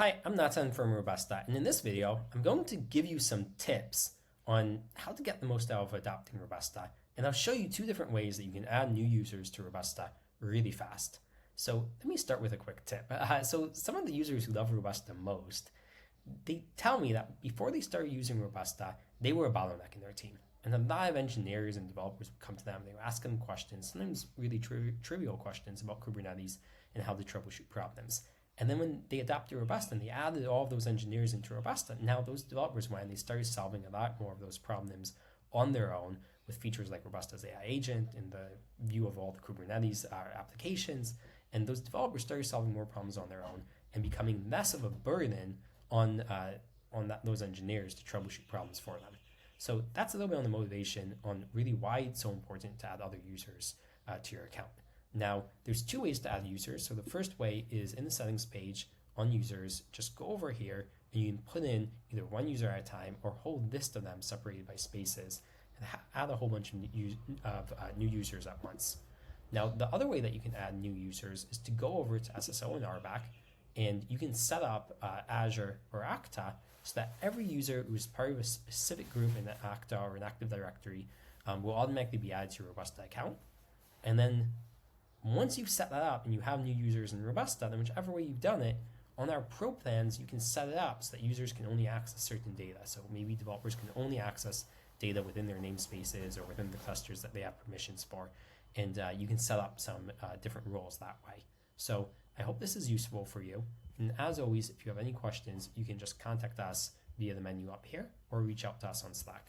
Hi, I'm Nathan from Robusta, and in this video, I'm going to give you some tips on how to get the most out of adopting Robusta, and I'll show you two different ways that you can add new users to Robusta really fast. So let me start with a quick tip. So some of the users who love Robusta most, they tell me that before they started using Robusta, they were a bottleneck in their team. And a lot of engineers and developers would come to them, they would ask them questions, sometimes really trivial questions about Kubernetes and how to troubleshoot problems. And then when they adopted Robusta and they added all of those engineers into Robusta, now those developers went and they started solving a lot more of those problems on their own with features like Robusta's AI agent and the view of all the Kubernetes applications. And those developers started solving more problems on their own and becoming less of a burden on those engineers to troubleshoot problems for them. So that's a little bit on the motivation on really why it's so important to add other users to your account. Now, there's two ways to add users. So the first way is in the settings page on users, just go over here and you can put in either one user at a time or a whole list of them separated by spaces and add a whole bunch of new users at once. Now, the other way that you can add new users is to go over to SSO and RBAC and you can set up Azure or Okta so that every user who is part of a specific group in an Okta or an Active Directory will automatically be added to your Robusta account. And then once you've set that up and you have new users in Robusta, then whichever way you've done it, on our pro plans, you can set it up so that users can only access certain data. So maybe developers can only access data within their namespaces or within the clusters that they have permissions for. And you can set up some different roles that way. So I hope this is useful for you. And as always, if you have any questions, you can just contact us via the menu up here or reach out to us on Slack.